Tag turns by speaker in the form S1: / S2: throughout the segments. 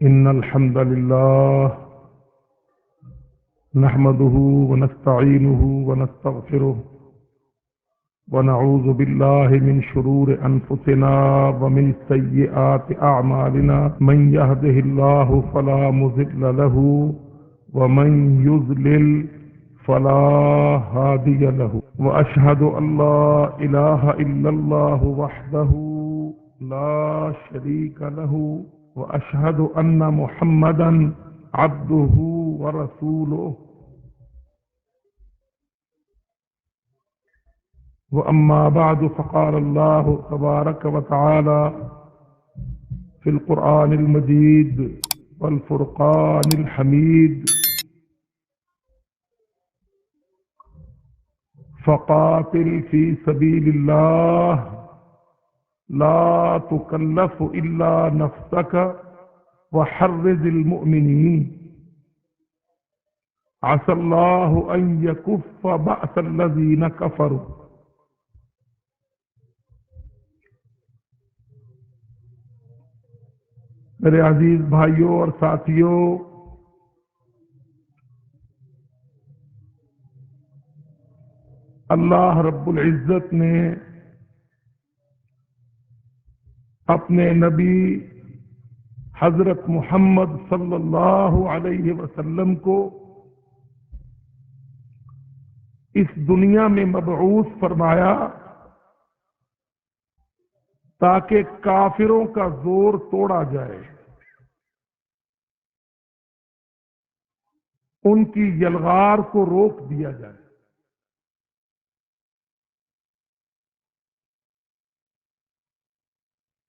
S1: إن الحمد لله نحمده ونستعينه ونستغفره ونعوذ بالله من شرور أنفسنا ومن سيئات أعمالنا من يهده الله فلا مضل له ومن يضلل فلا هادي له وأشهد أن لا إله إلا الله وحده لا شريك له وأشهد أن محمدا عبده ورسوله وأما بعد فقال الله تبارك وتعالى في القرآن المجيد والفرقان الحميد فقاتل في سبيل الله لا تكلف إلا نفسك وحرض المؤمنين عسى الله أن يكف بأس الذين كفروا. میرے عزیز بھائیوں اور ساتھیوں، اللہ رب العزت نے اپنے نبی حضرت محمد صلی اللہ علیہ وسلم کو اس دنیا میں مبعوث فرمایا تاکہ کافروں کا زور توڑا جائے، ان کی یلغار کو روک دیا جائے۔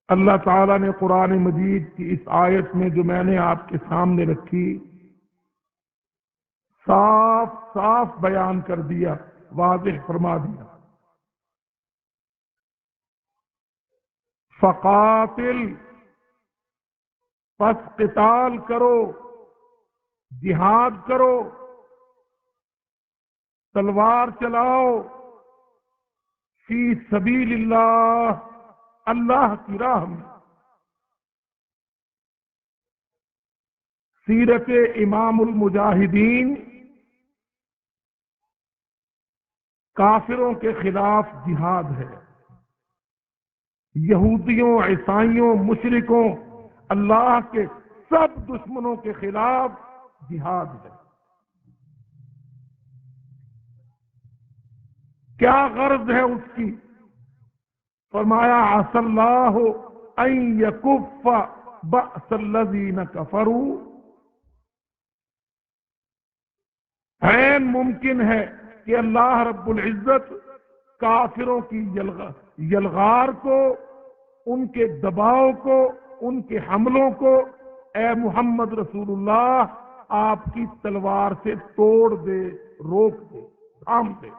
S1: اللہ تعالیٰ نے قرآن مجید کی اس آیت میں جو میں نے آپ کے سامنے رکھی صاف صاف بیان کر دیا، واضح فرما دیا، فقاتل، پس قتال کرو، جہاد کرو، تلوار چلاؤ، فی سبیل اللہ، اللہ کی راہ میں۔ سیرت امام المجاہدین کافروں کے خلاف جہاد ہے، یہودیوں، عیسائیوں، مشرکوں، اللہ کے سب دشمنوں کے خلاف جہاد ہے۔ کیا غرض ہے اس کی؟ فرمایا عسى اللہ ان یکف بأس الذین کفروا، عین ممکن ہے کہ اللہ رب العزت کافروں کی یلغار کو، ان کے دباؤ کو، ان کے حملوں کو اے محمد رسول اللہ آپ کی تلوار سے توڑ دے، روک دے، تھام دے۔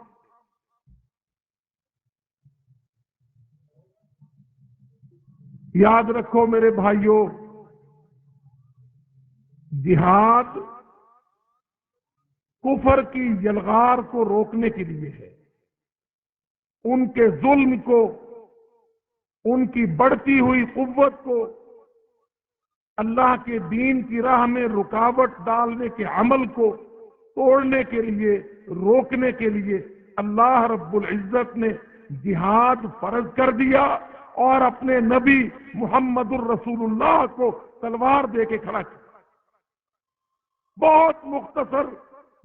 S1: یاد رکھو میرے بھائیوں، جہاد کفر کی یلغار کو روکنے کے لیے ہے، ان کے ظلم کو، ان کی بڑھتی ہوئی قوت کو، اللہ کے دین کی راہ میں رکاوٹ ڈالنے کے عمل کو توڑنے کے لیے، روکنے کے لیے اللہ رب العزت نے جہاد فرض کر دیا اور اپنے نبی محمد الرسول اللہ کو تلوار دے کے کھڑا کیا۔ بہت مختصر،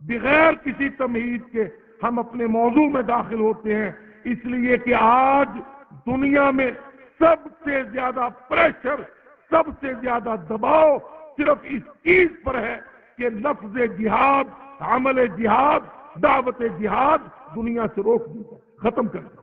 S1: بغیر کسی تمہید کے ہم اپنے موضوع میں داخل ہوتے ہیں، اس لیے کہ آج دنیا میں سب سے زیادہ پریشر، سب سے زیادہ دباؤ صرف اس چیز پر ہے کہ لفظ جہاد، عمل جہاد، دعوت جہاد دنیا سے روک دی جائے، ختم کر دیں۔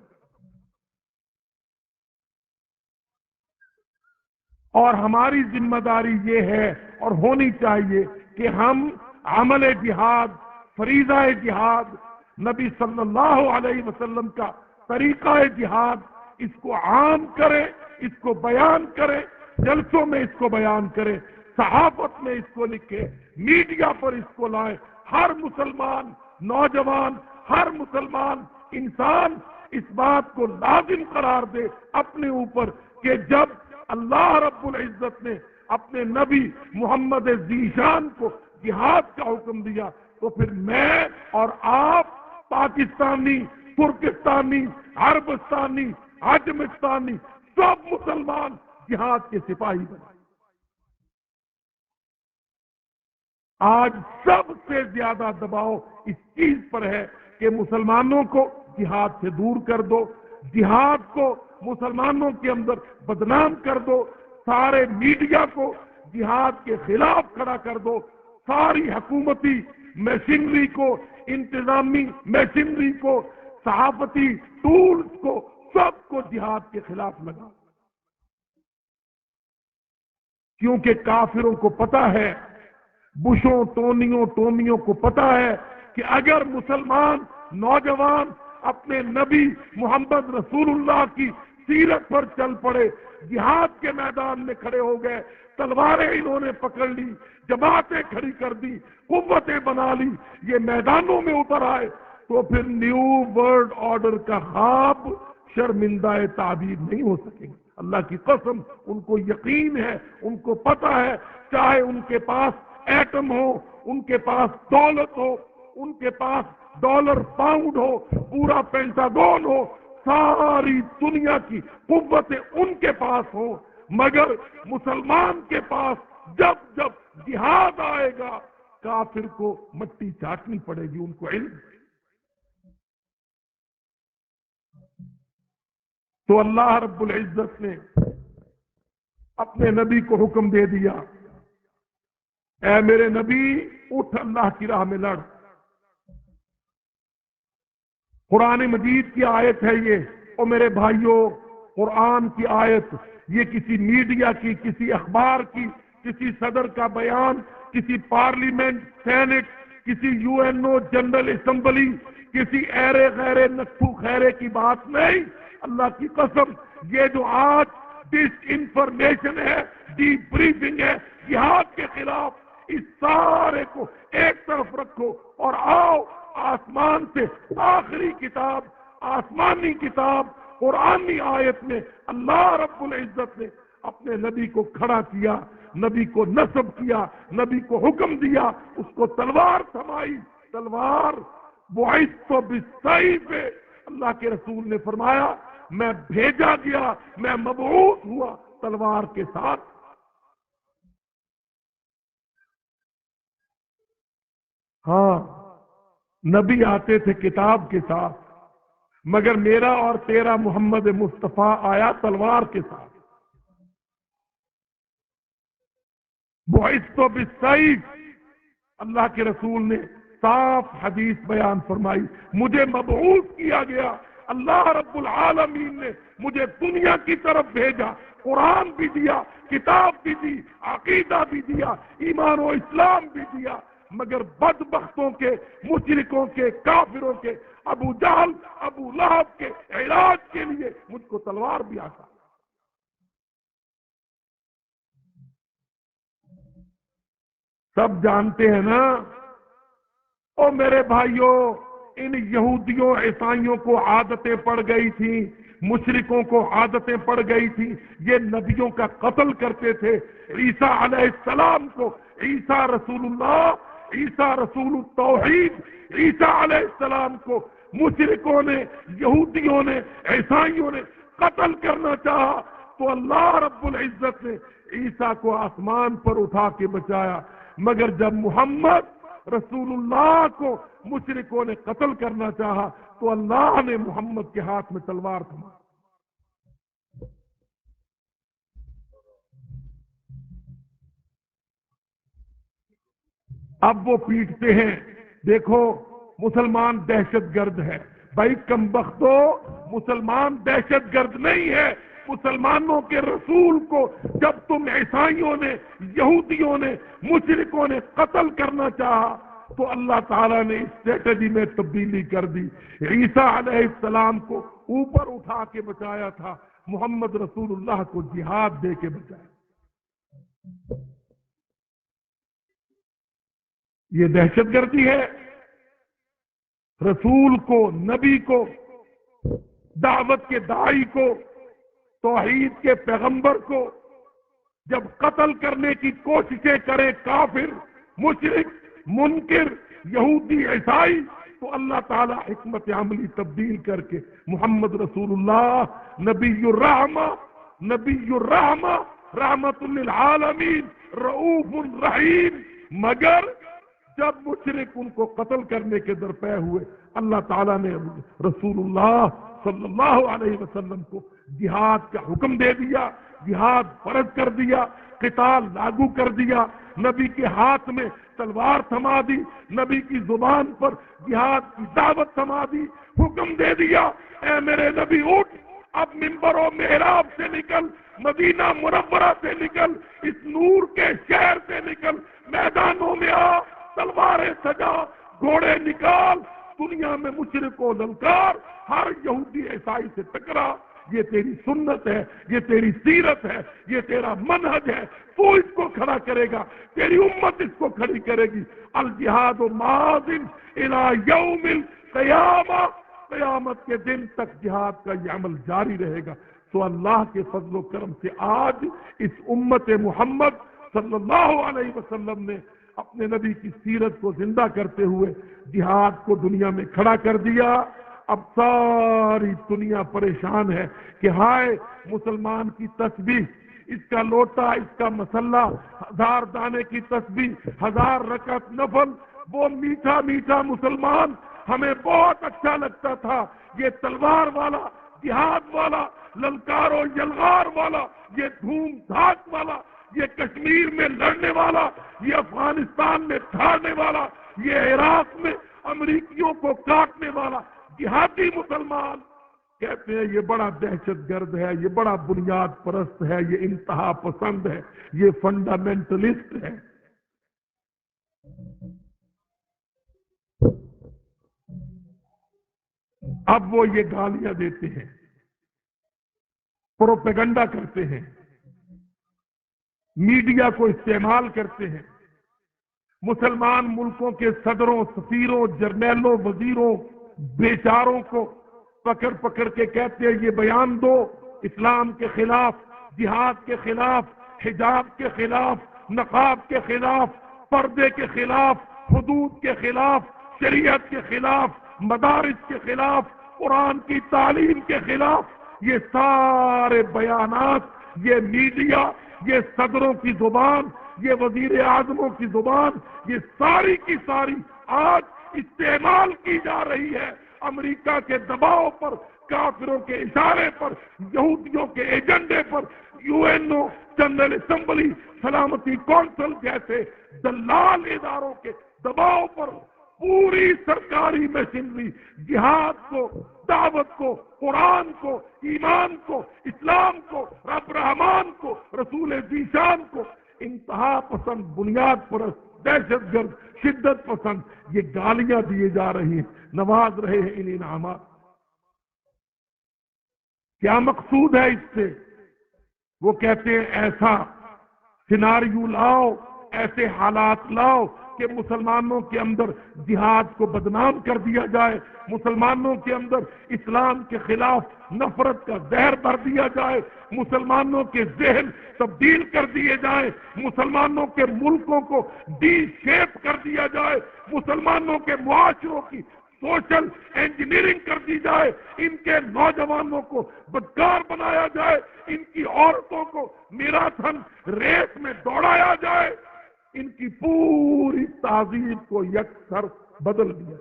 S1: اور ہماری ذمہ داری یہ ہے اور ہونی چاہیے کہ ہم عمل جہاد، فریضہ جہاد، نبی صلی اللہ علیہ وسلم کا طریقہ جہاد، اس کو عام کریں، اس کو بیان کریں، جلسوں میں اس کو بیان کریں، صحافت میں اس کو لکھیں، میڈیا پر اس کو لائیں۔ ہر مسلمان نوجوان، ہر مسلمان انسان اس بات کو لازم قرار دے اپنے اوپر کہ جب اللہ رب العزت نے اپنے نبی محمد ذیشان کو جہاد کا حکم دیا، تو پھر میں اور آپ پاکستانی، ترکستانی، عربستانی، عجمستانی، سب مسلمان جہاد کے سپاہی بنے۔ آج سب سے زیادہ دباؤ اس چیز پر ہے کہ مسلمانوں کو جہاد سے دور کر دو، جہاد کو مسلمانوں کے اندر بدنام کر دو، سارے میڈیا کو جہاد کے خلاف کھڑا کر دو، ساری حکومتی مشینری کو، انتظامی مشینری کو، صحافتی ٹولز کو، سب کو جہاد کے خلاف لگا، کیونکہ کافروں کو پتا ہے، بشوں ٹونیوں کو پتا ہے کہ اگر مسلمان نوجوان اپنے نبی محمد رسول اللہ کی سیرت پر چل پڑے، جہاد کے میدان میں کھڑے ہو گئے، تلواریں انہوں نے پکڑ لی، جماعتیں کھڑی کر دی، قوتیں بنا لی، یہ میدانوں میں اتر آئے، تو پھر نیو ورلڈ آرڈر کا خواب شرمندہ تعبیر نہیں ہو سکے گا۔ اللہ کی قسم، ان کو یقین ہے، ان کو پتا ہے، چاہے ان کے پاس ایٹم ہو، ان کے پاس دولت ہو، ان کے پاس ڈالر پاؤنڈ ہو، پورا پینٹاگون ہو، ساری دنیا کی قوتیں ان کے پاس ہوں، مگر مسلمان کے پاس جب جب جہاد آئے گا کافر کو مٹی چاٹنی پڑے گی، ان کو علم ہے۔ تو اللہ رب العزت نے اپنے نبی کو حکم دے دیا، اے میرے نبی اٹھ اللہ کی راہ میں لڑ۔ قرآن مجید کی آیت ہے یہ، اور میرے بھائیوں قرآن کی آیت یہ کسی میڈیا کی، کسی اخبار کی، کسی صدر کا بیان، کسی پارلیمنٹ، سینٹ، کسی U N O general assembly, کسی ایرے غیرے نکھو خیرے کی بات نہیں۔ اللہ کی قسم، یہ جو آج ڈس انفارمیشن ہے، ڈی بریفنگ ہے جہاد کے خلاف، اس سارے کو ایک طرف رکھو اور آؤ آسمان سے آخری کتاب، آسمانی کتاب قرآنی آیت میں اللہ رب العزت نے اپنے نبی کو کھڑا کیا، نبی کو نصب کیا، نبی کو حکم دیا، اس کو تلوار تھمائی، تلوار بعثت بالسیف، اللہ کے رسول نے فرمایا میں بھیجا گیا، میں مبعوث ہوا تلوار کے ساتھ۔ ہاں نبی آتے تھے کتاب کے ساتھ، مگر میرا اور تیرا محمد مصطفیٰ آیا تلوار کے ساتھ۔ بعثت بالسیف، اللہ کے رسول نے صاف حدیث بیان فرمائی، مجھے مبعوث کیا گیا، اللہ رب العالمین نے مجھے دنیا کی طرف بھیجا، قرآن بھی دیا، کتاب بھی دی، عقیدہ بھی دیا، ایمان و اسلام بھی دیا، مگر بدبختوں کے، مشرکوں کے، کافروں کے، ابو جہل، ابو لہب کے علاج کے لیے مجھ کو تلوار بھی آتا۔ سب جانتے ہیں نا، او میرے بھائیوں، ان یہودیوں عیسائیوں کو عادتیں پڑ گئی تھیں، مشرکوں کو عادتیں پڑ گئی تھیں، یہ نبیوں کا قتل کرتے تھے۔ عیسیٰ علیہ السلام کو، عیسیٰ رسول اللہ، عیسیٰ رسول التوحید، عیسیٰ علیہ السلام کو مشرکوں نے، یہودیوں نے، عیسائیوں نے قتل کرنا چاہا، تو اللہ رب العزت نے عیسیٰ کو آسمان پر اٹھا کے بچایا، مگر جب محمد رسول اللہ کو مشرکوں نے قتل کرنا چاہا تو اللہ نے محمد کے ہاتھ میں تلوار تھما۔ اب وہ پیٹتے ہیں، دیکھو مسلمان دہشت گرد ہے، بھائی کم بختو، مسلمان دہشت گرد نہیں ہے، مسلمانوں کے رسول کو جب تم عیسائیوں نے، یہودیوں نے، مشرکوں نے قتل کرنا چاہا تو اللہ تعالیٰ نے اسٹریٹجی میں تبدیلی کر دی، عیسیٰ علیہ السلام کو اوپر اٹھا کے بچایا تھا، محمد رسول اللہ کو جہاد دے کے بچایا۔ یہ دہشت گردی ہے؟ رسول کو، نبی کو، دعوت کے داعی کو، توحید کے پیغمبر کو جب قتل کرنے کی کوششیں کرے کافر، مشرک، منکر، یہودی، عیسائی، تو اللہ تعالیٰ حکمت عملی تبدیل کر کے محمد رسول اللہ نبی الرحمہ، نبی الرحمہ، رحمت للعالمین، رؤوف رحیم، مگر جب مشرک ان کو قتل کرنے کے درپے ہوئے، اللہ تعالیٰ نے رسول اللہ صلی اللہ علیہ وسلم کو جہاد کا حکم دے دیا، جہاد فرض کر دیا، قتال لاگو کر دیا، نبی کے ہاتھ میں تلوار تھما دی، نبی کی زبان پر جہاد کی دعوت تھما دی، حکم دے دیا، اے میرے نبی اٹھ، اب منبر و محراب سے نکل، مدینہ منورہ سے نکل، اس نور کے شہر سے نکل، میدانوں میں آ، تلواریں سجا، گھوڑے نکال، دنیا میں مشرک و للکار، ہر یہودی عیسائی سے ٹکرا، یہ تیری سنت ہے، یہ تیری سیرت ہے، یہ تیرا منہج ہے، تو اس کو کھڑا کرے گا، تیری امت اس کو کھڑی کرے گی۔ الجہاد ماضٍ الی یوم القیامہ، قیامت کے دن تک جہاد کا یہ عمل جاری رہے گا۔ تو اللہ کے فضل و کرم سے آج اس امت محمد صلی اللہ علیہ وسلم نے اپنے نبی کی سیرت کو زندہ کرتے ہوئے جہاد کو دنیا میں کھڑا کر دیا۔ اب ساری دنیا پریشان ہے کہ ہائے مسلمان کی تسبیح، اس کا لوٹا، اس کا مسلح، 1000 دانے کی تسبیح، 1000 رکعت نفل، وہ میٹھا میٹھا مسلمان ہمیں بہت اچھا لگتا تھا، یہ تلوار والا، جہاد والا، للکار و یلغار والا، یہ دھوم دھاک والا، یہ کشمیر میں لڑنے والا، یہ افغانستان میں دھاڑنے والا، یہ عراق میں امریکیوں کو کاٹنے والا جہادی مسلمان، کہتے ہیں یہ بڑا دہشت گرد ہے، یہ بڑا بنیاد پرست ہے، یہ انتہا پسند ہے، یہ فنڈامنٹلسٹ ہے۔ اب وہ یہ گالیاں دیتے ہیں، پروپیگنڈا کرتے ہیں، میڈیا کو استعمال کرتے ہیں، مسلمان ملکوں کے صدروں، سفیروں، جرنیلوں، وزیروں، بیچاروں کو پکڑ پکڑ کے کہتے ہیں یہ بیان دو، اسلام کے خلاف، جہاد کے خلاف، حجاب کے خلاف، نقاب کے خلاف، پردے کے خلاف، حدود کے خلاف، شریعت کے خلاف، مدارس کے خلاف، قرآن کی تعلیم کے خلاف۔ یہ سارے بیانات، یہ میڈیا، یہ صدروں کی زبان، یہ وزیر اعظموں کی زبان، یہ ساری کی ساری آج استعمال کی جا رہی ہے امریکہ کے دباؤ پر، کافروں کے اشارے پر، یہودیوں کے ایجنڈے پر، U N O, general assembly, سلامتی کونسل جیسے دلال اداروں کے دباؤ پر پوری سرکاری مشینری جہاد کو، دعوت کو، قرآن کو، ایمان کو، اسلام کو، رب رحمان کو، رسول ذیشان کو انتہا پسند، بنیاد پرست، دہشت گرد، شدت پسند یہ گالیاں دیے جا رہی ہیں، نواز رہے ہیں ان انعامات۔ کیا مقصود ہے اس سے؟ وہ کہتے ہیں ایسا سیناریو لاؤ، ایسے حالات لاؤ کہ مسلمانوں کے اندر جہاد کو بدنام کر دیا جائے، مسلمانوں کے اندر اسلام کے خلاف نفرت کا زہر بھر دیا جائے، مسلمانوں کے ذہن تبدیل کر دیے جائیں، مسلمانوں کے ملکوں کو ڈی شیپ کر دیا جائے، مسلمانوں کے معاشروں کی سوشل انجینئرنگ کر دی جائے، ان کے نوجوانوں کو بدکار بنایا جائے، ان کی عورتوں کو میراتھن ریس میں دوڑایا جائے، ان کی پوری تہذیب کو یکسر بدل دیا۔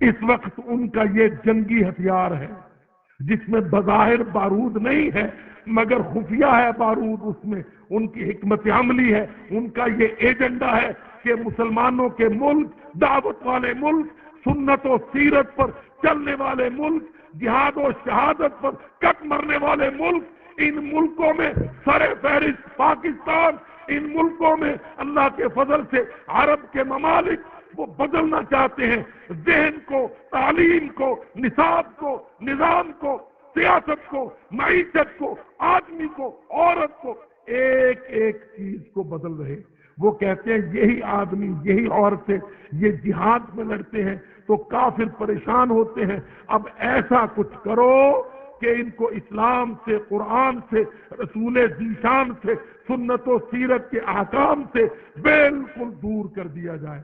S1: اس وقت ان کا یہ جنگی ہتھیار ہے جس میں بظاہر بارود نہیں ہے مگر خفیہ ہے بارود، اس میں ان کی حکمت عملی ہے، ان کا یہ ایجنڈا ہے کہ مسلمانوں کے ملک، دعوت والے ملک، سنت و سیرت پر چلنے والے ملک، جہاد و شہادت پر کٹ مرنے والے ملک، ان ملکوں میں سر فہرست پاکستان، ان ملکوں میں اللہ کے فضل سے عرب کے ممالک وہ بدلنا چاہتے ہیں، ذہن کو، تعلیم کو، نصاب کو، نظام کو، سیاست کو، معیشت کو، آدمی کو، عورت کو، ایک ایک چیز کو بدل رہے۔ وہ کہتے ہیں یہی آدمی یہی عورتیں یہ جہاد میں لڑتے ہیں تو کافر پریشان ہوتے ہیں، اب ایسا کچھ کرو کہ ان کو اسلام سے، قرآن سے، رسول ذیشان سے، سنت و سیرت کے احکام سے بالکل دور کر دیا جائے،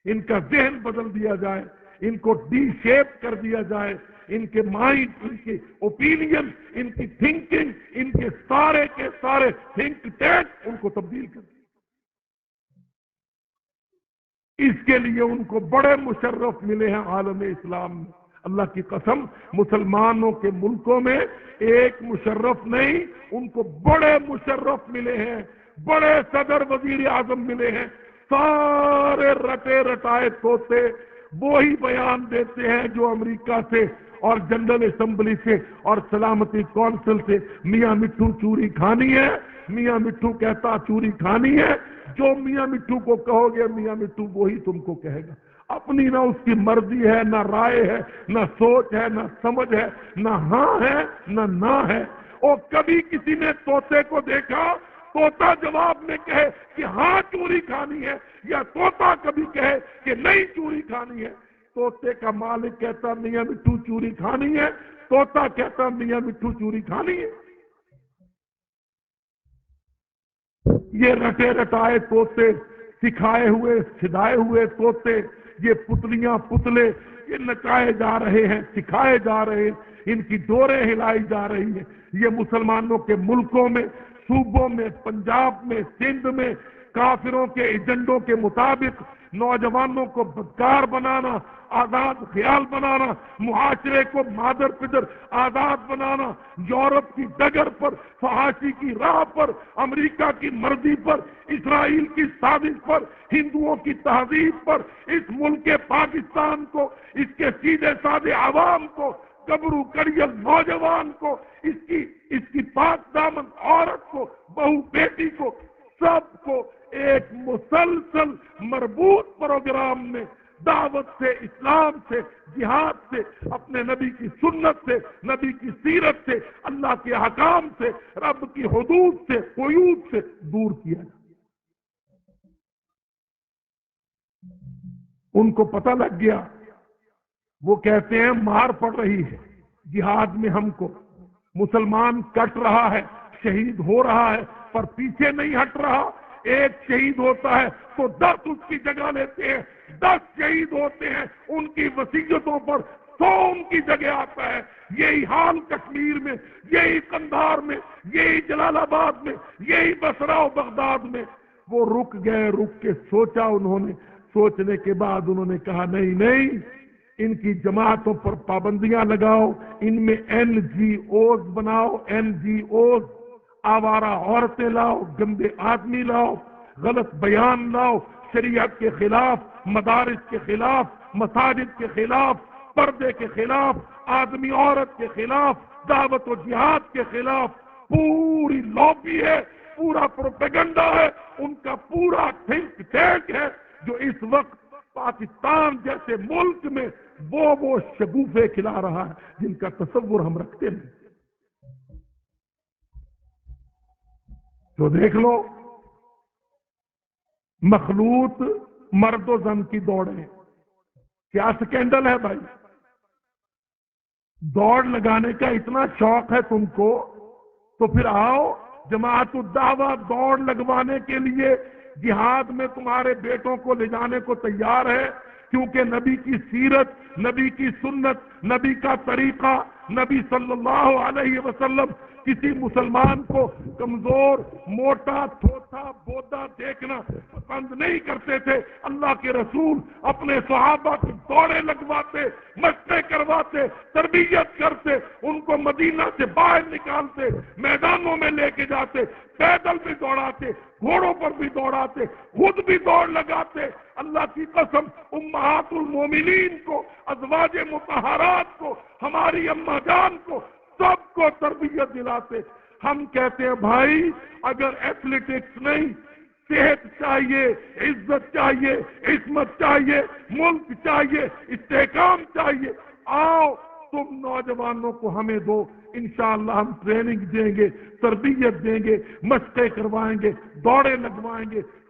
S1: ان کا ذہن بدل دیا جائے، ان کو ڈی شیپ کر دیا جائے، ان کے مائنڈ، ان کی اوپینین، ان کی تھنکنگ، ان کے سارے تھنک ٹینک ان کو تبدیل کر دیا۔ اس کے لیے ان کو بڑے مشرف ملے ہیں عالم اسلام میں، اللہ کی قسم مسلمانوں کے ملکوں میں ایک مشرف نہیں، ان کو بڑے مشرف ملے ہیں، بڑے صدر وزیر اعظم ملے ہیں، سارے رٹے رٹائے طوطے وہی بیان دیتے ہیں جو امریکہ سے اور جنرل اسمبلی سے اور سلامتی کونسل سے میاں مٹھو چوری کھانی ہے، میاں مٹھو کہتا چوری کھانی ہے، جو میاں مٹھو کو کہو گے میاں مٹھو وہی تم کو کہے گا، اپنی نہ اس کی مرضی ہے، نہ رائے ہے، نہ سوچ ہے، نہ سمجھ ہے، نہ ہاں ہے نہ ہے۔ اور کبھی کسی نے طوطے کو دیکھا طوطا جواب میں کہے کہ ہاں چوری کھانی ہے، یا طوطا کبھی کہے کہ نہیں چوری کھانی ہے، طوطے کا مالک کہتا میاں مٹھو چوری کھانی ہے، طوطا کہتا میاں مٹھو چوری کھانی ہے۔ یہ رٹے رٹائے طوطے، سکھائے ہوئے سدھائے ہوئے طوطے، یہ پتلیاں پتلے، یہ نچائے جا رہے ہیں، سکھائے جا رہے ہیں، ان کی ڈوریں ہلائی جا رہی ہیں، یہ مسلمانوں کے ملکوں میں، صوبوں میں، پنجاب میں، سندھ میں کافروں کے ایجنڈوں کے مطابق نوجوانوں کو بدکار بنانا، آزاد خیال بنانا، معاشرے کو مادر پدر آزاد بنانا، یورپ کی ڈگر پر، فحاشی کی راہ پر، امریکہ کی مرضی پر، اسرائیل کی سازش پر، ہندوؤں کی تہذیب پر، اس ملک پاکستان کو، اس کے سیدھے سادے عوام کو، گبرو کڑیل نوجوان کو، اس کی پاک دامن عورت کو، بہو بیٹی کو، سب کو ایک مسلسل مربوط پروگرام میں دعوت سے، اسلام سے، جہاد سے، اپنے نبی کی سنت سے، نبی کی سیرت سے، اللہ کے احکام سے، رب کی حدود سے، قیود سے دور کیا جائے۔ ان کو پتہ لگ گیا، وہ کہتے ہیں مار پڑ رہی ہے جہاد میں، ہم کو مسلمان کٹ رہا ہے، شہید ہو رہا ہے، پر پیچھے نہیں ہٹ رہا، ایک شہید ہوتا ہے تو 10 اس کی جگہ لیتے ہیں، 10 شہید ہوتے ہیں ان کی وصیتوں پر 100 ان کی جگہ آتا ہے۔ یہی حال کشمیر میں، یہی قندھار میں، یہی جلال آباد میں، یہی بصرہ و بغداد میں۔ وہ رک گئے، رک کے سوچا انہوں نے، سوچنے کے بعد انہوں نے کہا نہیں، ان کی جماعتوں پر پابندیاں لگاؤ، ان میں NGOs بناؤ، NGOs، آوارہ عورتیں لاؤ، گندے آدمی لاؤ، غلط بیان لاؤ، شریعت کے خلاف، مدارس کے خلاف، مساجد کے خلاف، پردے کے خلاف، آدمی عورت کے خلاف، دعوت و جہاد کے خلاف، پوری لابی ہے، پورا پروپیگنڈا ہے، ان کا پورا تھنک ٹینک ہے جو اس وقت پاکستان جیسے ملک میں وہ شگوفے کھلا رہا ہے جن کا تصور ہم رکھتے نہیں۔ تو دیکھ لو، مخلوط مرد و زن کی دوڑیں، کیا سکینڈل ہے بھائی؟ دوڑ لگانے کا اتنا شوق ہے تم کو تو پھر آؤ، جماعت الدعوہ دوڑ لگوانے کے لیے جہاد میں تمہارے بیٹوں کو لے جانے کو تیار ہے، کیونکہ نبی کی سیرت، نبی کی سنت، نبی کا طریقہ، نبی صلی اللہ علیہ وسلم کسی مسلمان کو کمزور، موٹا، تھوتھا، بودا دیکھنا پسند نہیں کرتے تھے۔ اللہ کے رسول اپنے صحابہ کی دوڑیں لگواتے، مشقیں کرواتے، تربیت کرتے، ان کو مدینہ سے باہر نکالتے، میدانوں میں لے کے جاتے، پیدل بھی دوڑاتے، گھوڑوں پر بھی دوڑاتے، خود بھی دوڑ لگاتے۔ اللہ کی قسم، امہات المومنین کو، ازواج مطہرات کو، ہماری اماں جان کو، سب کو تربیت دلاتے۔ ہم کہتے ہیں بھائی اگر ایتھلیٹکس نہیں، صحت چاہیے، عزت چاہیے، عصمت چاہیے، ملک چاہیے، استحکام چاہیے، آؤ تم نوجوانوں کو ہمیں دو، انشاءاللہ ہم ٹریننگ دیں گے، تربیت دیں گے، مشقیں کروائیں گے، دوڑیں لگوائیں گے،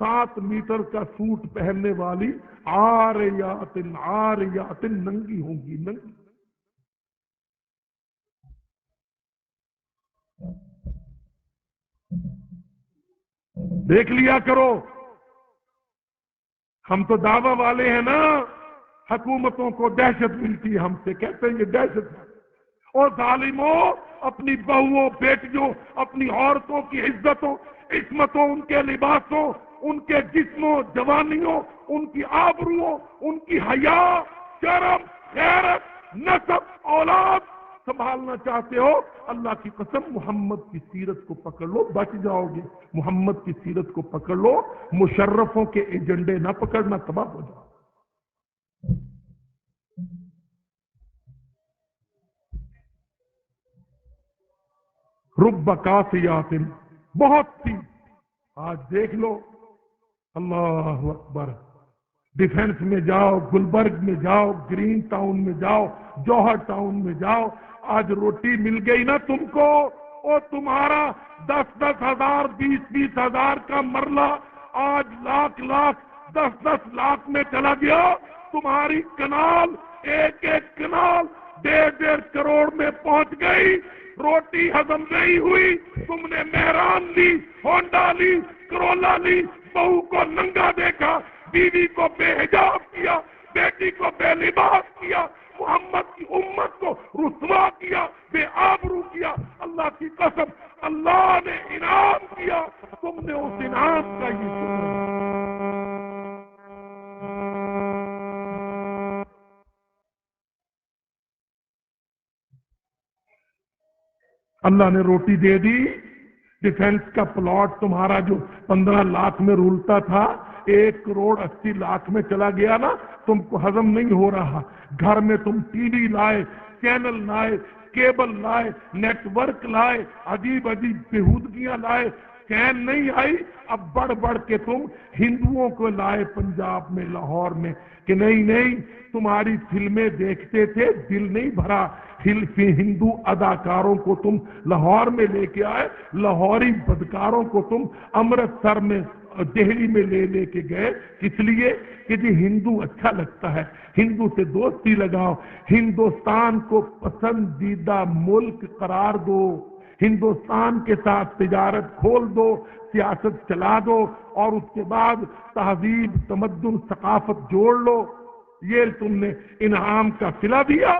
S1: 7 میٹر کا سوٹ پہننے والی عاریاتن عاریاتن ننگی ہوں گی، ننگی. دیکھ لیا کرو. ہم تو دعوی والے ہیں نا، حکومتوں کو دہشت ملتی ہے ہم سے، کہتے ہیں یہ دہشت ہے. اور ظالموں، اپنی بہووں بیٹیوں اپنی عورتوں کی عزتوں عصمتوں، ان کے لباسوں، ان کے جسموں جوانیوں، ان کی آبروؤں، ان کی حیا، شرم، غیرت، نسب، اولاد سنبھالنا چاہتے ہو؟ اللہ کی قسم محمد کی سیرت کو پکڑ لو، بچ جاؤ گے. محمد کی سیرت کو پکڑ لو، مشرفوں کے ایجنڈے نہ پکڑنا، تباہ ہو جاؤ. رب کاسیات، بہت سی. آج دیکھ لو، اللہ اکبر. ڈیفنس میں جاؤ، گلبرگ میں جاؤ، گرین ٹاؤن میں جاؤ، جوہر ٹاؤن میں جاؤ، آج روٹی مل گئی نا تم کو، اور تمہارا 10-10 ہزار 20-20 ہزار کا مرلہ آج لاکھ لاکھ 10-10 لاکھ میں چلا گیا. تمہاری کنال، ایک ایک کنال 1.5 کروڑ میں پہنچ گئی. روٹی ہضم نہیں ہوئی، تم نے مہران لی، ہونڈا لی، کرولا لی، بہو کو ننگا دیکھا، بیوی کو بے حجاب کیا، بیٹی کو بے لباس کیا، محمد کی امت کو رسوا کیا، بے آبرو کیا. اللہ کی قسم اللہ نے انعام کیا، تم نے اس انعام کا یہ شکر. اللہ نے روٹی دے دی. ڈیفنس کا پلاٹ تمہارا جو 15 لاکھ میں رولتا تھا 1 کروڑ 80 لاکھ میں چلا گیا نا، تم کو ہضم نہیں ہو رہا. گھر میں تم ٹی وی لائے، چینل لائے، کیبل لائے، نیٹ ورک لائے، عجیب عجیب بےہودگیاں لائے، چین نہیں آئی. اب بڑھ بڑھ کے تم ہندوؤں کو لائے پنجاب میں، لاہور میں، کہ نہیں تمہاری فلمیں دیکھتے تھے دل نہیں بھرا. ہندو اداکاروں کو تم لاہور میں لے کے آئے، لاہوری بدکاروں کو تم امرتسر میں دہلی میں لے کے گئے. کس لیے؟ کہ جی ہندو اچھا لگتا ہے، ہندو سے دوستی لگاؤ، ہندوستان کو پسندیدہ ملک قرار دو، ہندوستان کے ساتھ تجارت کھول دو، سیاست چلا دو، اور اس کے بعد تہذیب، تمدن، ثقافت جوڑ لو. یہ تم نے انعام کا صلہ دیا.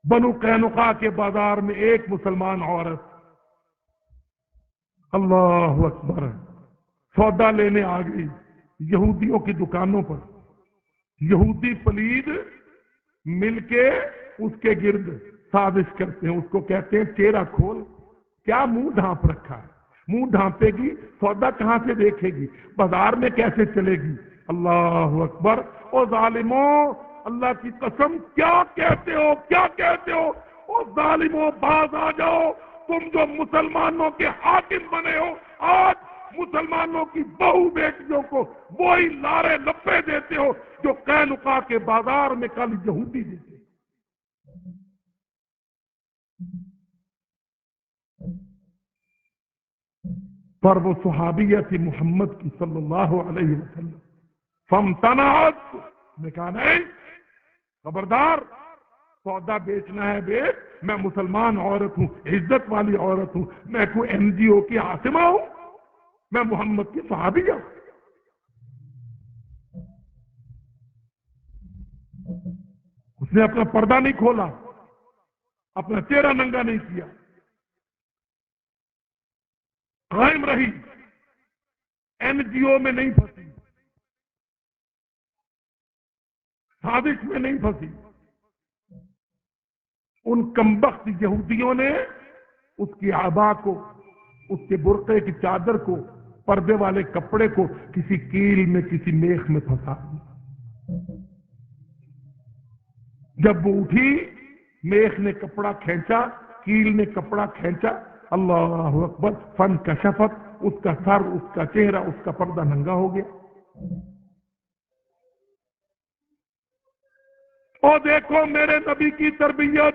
S1: بنو قینقاع کے بازار میں ایک مسلمان عورت، اللہ اکبر، سودا لینے آ گئی یہودیوں کی دکانوں پر. یہودی پلید مل کے اس کے گرد سازش کرتے ہیں، اس کو کہتے ہیں چہرہ کھول. کیا منہ ڈھانپ رکھا ہے؟ منہ ڈھانپے گی، سودا کہاں سے دیکھے گی، بازار میں کیسے چلے گی؟ اللہ اکبر. او ظالموں، اللہ کی قسم کیا کہتے ہو، کیا کہتے ہو؟ او ظالموں باز آ جاؤ، تم جو مسلمانوں کے حاکم بنے ہو، آج مسلمانوں کی بہو بیٹیوں کو وہی لارے لپے دیتے ہو جو قینقاع کے بازار میں کل یہودی دیتے. پر وہ صحابیہ تھی محمد کی صلی اللہ علیہ وسلم. فامتنعت، نے کہا نہیں، خبردار، سودا بیچنا ہے بیچ، میں مسلمان عورت ہوں، عزت والی عورت ہوں، میں کوئی NGO کی عاصمہ ہوں، میں محمد کی صحابیہ ہوں. اس نے اپنا پردہ نہیں کھولا، اپنا چہرہ ننگا نہیں کیا، قائم رہی، NGO میں نہیں پھنسی، سازش میں نہیں پھنسی. ان کمبخت یہودیوں نے اس کی آبا کو، اس کے برقعے کی چادر کو، پردے والے کپڑے کو کسی کیل میں، کسی میخ میں پھنسا دیا. جب وہ اٹھی، میخ نے کپڑا کھینچا، کیل نے کپڑا کھینچا، اللہ اکبر، فن کشفت، اس کا سر، اس کا چہرہ، اس کا پردہ ننگا ہو گیا. اور دیکھو میرے نبی کی تربیت،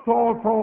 S1: 100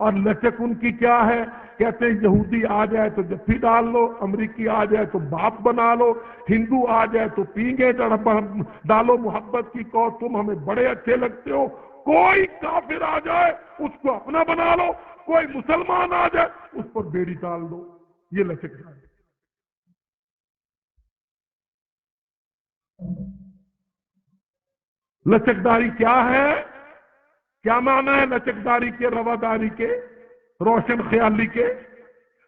S1: اور لچک ان کی کیا ہے؟ کہتے ہیں یہودی آ جائے تو جفی ڈال لو، امریکی آ جائے تو باپ بنا لو، ہندو آ جائے تو پینگے ڈالو محبت کی، کہو تم ہمیں بڑے اچھے لگتے ہو، کوئی کافر آ جائے اس کو اپنا بنا لو، کوئی مسلمان آ جائے اس پر بیڑی ڈال دو. یہ لچک ہے. لچکداری کیا ہے؟ کیا معنی ہے لچکداری کے، رواداری کے، روشن خیالی کے؟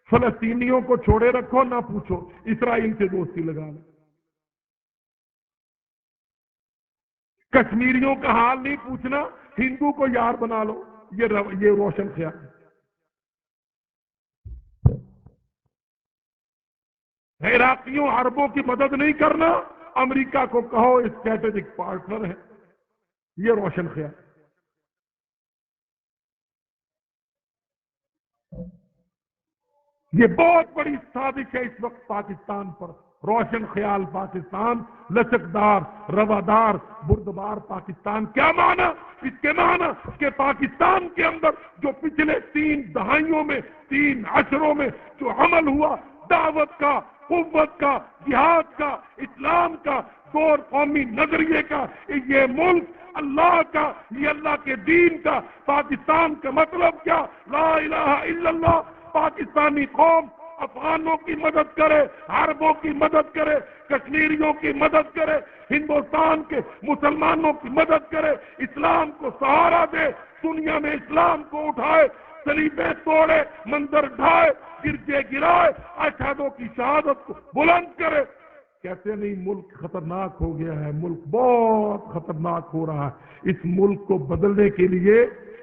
S1: فلسطینیوں کو چھوڑے رکھو، نہ پوچھو، اسرائیل سے دوستی لگا لو. کشمیریوں کا حال نہیں پوچھنا، ہندو کو یار بنا لو. یہ روشن خیال. عراقیوں عربوں کی مدد نہیں کرنا، امریکہ کو کہو اسٹریٹجک پارٹنر ہے. یہ روشن خیال. یہ بہت بڑی سازش ہے اس وقت پاکستان پر. روشن خیال پاکستان، لچکدار، روادار، بردبار پاکستان. کیا معنی؟ اس کے معنی کہ پاکستان کے اندر جو پچھلے 3 دہائیوں میں، 3 عشروں میں جو عمل ہوا، دعوت کا، قوت کا، جہاد کا، اسلام کا، غیر قومی نظریے کا، یہ ملک اللہ کا، یہ اللہ کے دین کا. پاکستان کا مطلب کیا؟ لا الہ الا اللہ. پاکستانی قوم افغانوں کی مدد کرے، عربوں کی مدد کرے، کشمیریوں کی مدد کرے، ہندوستان کے مسلمانوں کی مدد کرے، اسلام کو سہارا دے، دنیا میں اسلام کو اٹھائے، صلیبیں توڑے، منظر ڈھائے، گرجے گرائے، اشہادوں کی شہادت کو بلند کرے. کہتے نہیں ملک خطرناک ہو گیا ہے، ملک بہت خطرناک ہو رہا ہے. اس ملک کو بدلنے کے لیے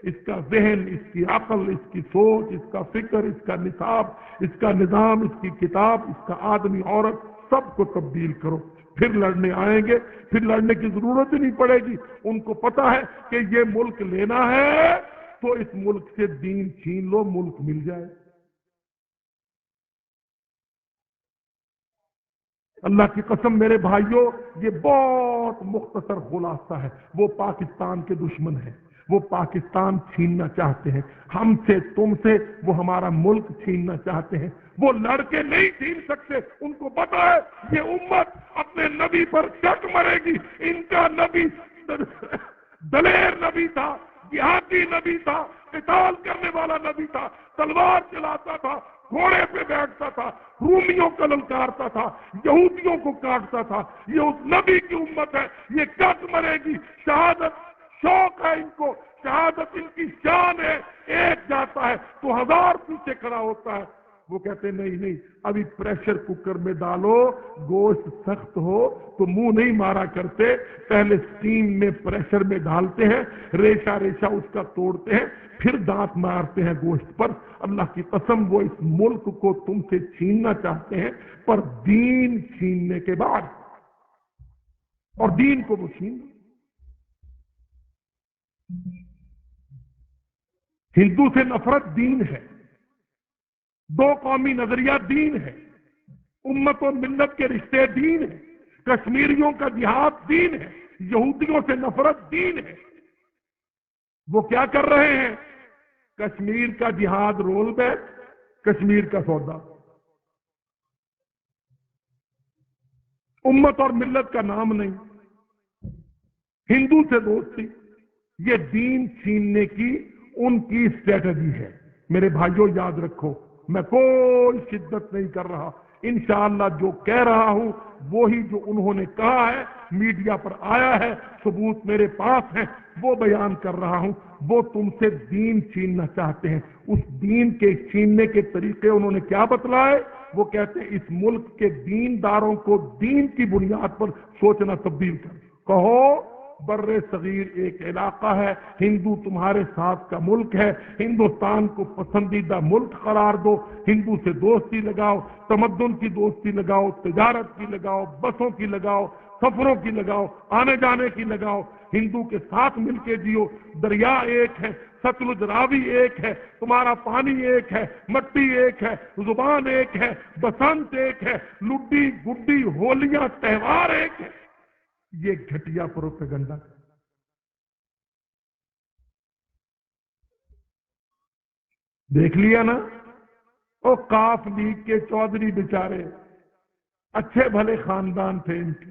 S1: اس کا ذہن، اس کی عقل، اس کی سوچ، اس کا فکر، اس کا نصاب، اس کا نظام، اس کی کتاب، اس کا آدمی عورت، سب کو تبدیل کرو. پھر لڑنے آئیں گے، پھر لڑنے کی ضرورت ہی نہیں پڑے گی. ان کو پتا ہے کہ یہ ملک لینا ہے تو اس ملک سے دین چھین لو، ملک مل جائے. اللہ کی قسم میرے بھائیوں، یہ بہت مختصر خلاصہ ہے. وہ پاکستان کے دشمن ہیں، وہ پاکستان چھیننا چاہتے ہیں ہم سے، تم سے. وہ ہمارا ملک چھیننا چاہتے ہیں. وہ لڑ کے نہیں چھین سکتے. ان کو پتا ہے یہ امت اپنے نبی پر ڈٹ مرے گی. ان کا نبی دلیر نبی تھا، جہادی نبی تھا، قتال کرنے والا نبی تھا، تلوار چلاتا تھا، گھوڑے پہ بیٹھتا تھا، رومیوں کو للکارتا تھا، یہودیوں کو کاٹتا تھا. یہ اس نبی کی امت ہے. یہ کٹ مرے گی. شہادت شوق ہے ان کو، شہادت ان کی شان ہے. ایک جاتا ہے تو 1000 پیچھے کھڑا ہوتا ہے. وہ کہتے نہیں نہیں، ابھی پریشر کوکر میں ڈالو، گوشت سخت ہو تو منہ نہیں مارا کرتے، پہلے سٹیم میں پریشر میں ڈالتے ہیں، ریشہ ریشہ اس کا توڑتے ہیں، پھر دانت مارتے ہیں گوشت پر. اللہ کی قسم وہ اس ملک کو تم سے چھیننا چاہتے ہیں، پر دین چھیننے کے بعد. اور دین کو وہ چھین. ہندو سے نفرت دین ہے، دو قومی نظریہ دین ہے، امت و ملت کے رشتے دین ہے، کشمیریوں کا جہاد دین ہے، یہودیوں سے نفرت دین ہے. وہ کیا کر رہے ہیں؟ کشمیر کا جہاد رول بیک، کشمیر کا سودا. امت اور ملت کا نام نہیں، ہندو سے دوستی. یہ دین چھیننے کی ان کی اسٹریٹجی ہے. میرے بھائیوں یاد رکھو، میں کوئی شدت نہیں کر رہا. انشاءاللہ جو کہہ رہا ہوں وہی جو انہوں نے کہا ہے، میڈیا پر آیا ہے، ثبوت میرے پاس ہیں، وہ بیان کر رہا ہوں. وہ تم سے دین چھیننا چاہتے ہیں. اس دین کے چھیننے کے طریقے انہوں نے کیا بتلائے؟ وہ کہتے ہیں اس ملک کے دینداروں کو دین کی بنیاد پر سوچنا تبدیل کر. کہو بر صغیر ایک علاقہ ہے، ہندو تمہارے ساتھ کا ملک ہے، ہندوستان کو پسندیدہ ملک قرار دو، ہندو سے دوستی لگاؤ، تمدن کی دوستی لگاؤ، تجارت کی لگاؤ، بسوں کی لگاؤ، سفروں کی لگاؤ، آنے جانے کی لگاؤ. ہندو کے ساتھ مل کے جیو. دریا ایک ہے، ستلج راوی ایک ہے، تمہارا پانی ایک ہے، مٹی ایک ہے، زبان ایک ہے، بسنت ایک ہے، لڈی گڈی ہولیاں تہوار ایک ہے. یہ گھٹیا پروپیگنڈا. دیکھ لیا نا، وہ کاف لیگ کے چودھری بیچارے اچھے بھلے خاندان تھے ان کے،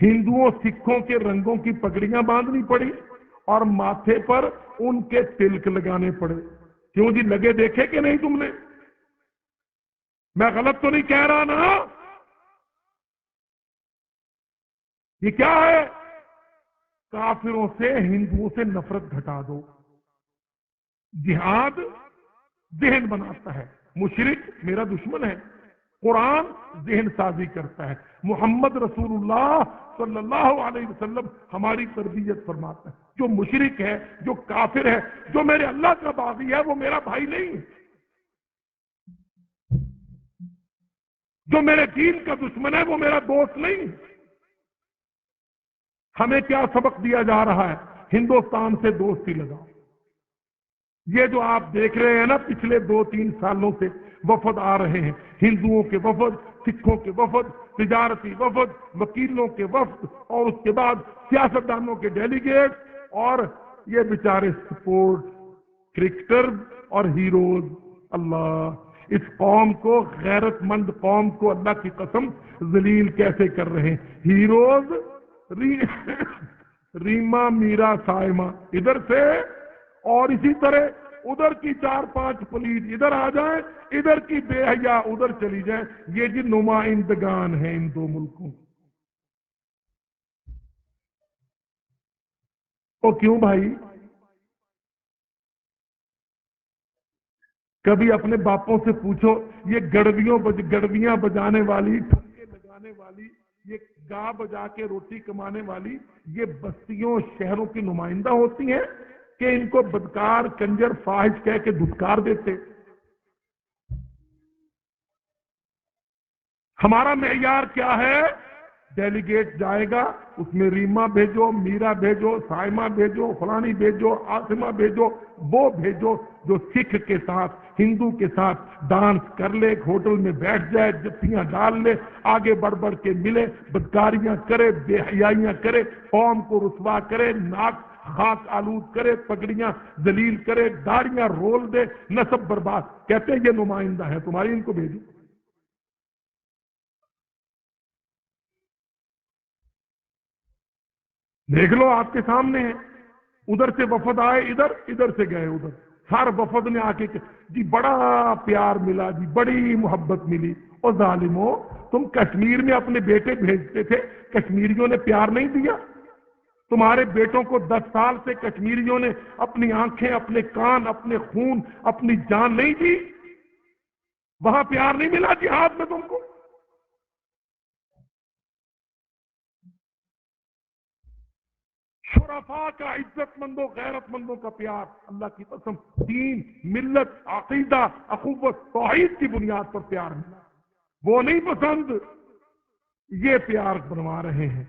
S1: ہندوؤں سکھوں کے رنگوں کی پگڑیاں باندھنی پڑی اور ماتھے پر ان کے تلک لگانے پڑے. کیوں جی؟ لگے دیکھے کہ نہیں تم نے؟ میں غلط تو نہیں کہہ رہا نا؟ یہ کیا ہے؟ کافروں سے ہندوؤں سے نفرت گھٹا دو. جہاد ذہن بناتا ہے، مشرک میرا دشمن ہے. قرآن ذہن سازی کرتا ہے. محمد رسول اللہ صلی اللہ علیہ وسلم ہماری تربیت فرماتا ہے. جو مشرک ہے، جو کافر ہے، جو میرے اللہ کا باغی ہے، وہ میرا بھائی نہیں ہے. جو میرے دین کا دشمن ہے، وہ میرا دوست نہیں ہے. ہمیں کیا سبق دیا جا رہا ہے؟ ہندوستان سے دوستی لگاؤ. یہ جو آپ دیکھ رہے ہیں نا، پچھلے 2-3 سالوں سے وفد آ رہے ہیں، ہندوؤں کے وفد، سکھوں کے وفد، تجارتی وفد، وکیلوں کے وفد، اور اس کے بعد سیاستدانوں کے ڈیلیگیٹ، اور یہ بیچارے سپورٹ کرکٹر اور ہیروز. اللہ، اس قوم کو، غیرت مند قوم کو اللہ کی قسم ذلیل کیسے کر رہے ہیں. ہیروز ریما میرا سائمہ ادھر سے، اور اسی طرح ادھر کی 4-5 پولیس ادھر آ جائیں، ادھر کی بے حیا ادھر چلی جائیں. یہ جی نمائندگان ہیں ان دو ملکوں. تو کیوں بھائی؟ کبھی اپنے باپوں سے پوچھو، یہ گڑویاں بجانے والی، ٹھمکے لگانے والی، یہ گا بجا کے روٹی کمانے والی، یہ بستیوں شہروں کی نمائندہ ہوتی ہیں کہ ان کو بدکار، کنجر، فاحش کہہ کے دھتکار دیتے؟ ہمارا معیار کیا ہے؟ ڈیلیگیٹ جائے گا، اس میں ریما بھیجو، میرا بھیجو، سائمہ بھیجو، فلانی بھیجو، عاصمہ بھیجو. وہ بھیجو جو سکھ کے ساتھ، ہندو کے ساتھ ڈانس کر لے، ایک ہوٹل میں بیٹھ جائے، جتیاں ڈال لے، آگے بڑھ بڑھ کے ملے، بدکاریاں کرے، بے حیائیاں کرے، قوم کو رسوا کرے، ناک خاک آلود کرے، پگڑیاں ذلیل کرے، داڑیاں رول دے، نسب برباد. کہتے ہیں یہ نمائندہ ہے تمہاری، ان کو بھیجو. دیکھ لو، آپ کے سامنے ہے. ادھر سے وفد آئے ادھر، ادھر سے گئے ادھر. ہر وفد نے آ کے جی بڑا پیار ملا، جی بڑی محبت ملی. اور ظالموں، تم کشمیر میں اپنے بیٹے بھیجتے تھے، کشمیریوں نے پیار نہیں دیا؟ تمہارے بیٹوں کو 10 سال سے کشمیریوں نے اپنی آنکھیں، اپنے کان، اپنے خون، اپنی جان نہیں دی؟ وہاں پیار نہیں ملا جہاد میں تم کو؟ شرفاء کا، عزت مندوں، غیرت مندوں کا پیار، اللہ کی قسم دین، ملت، عقیدہ، اخوت، توحید کی بنیاد پر پیار ملا. وہ نہیں پسند، یہ پیار بنوا رہے ہیں.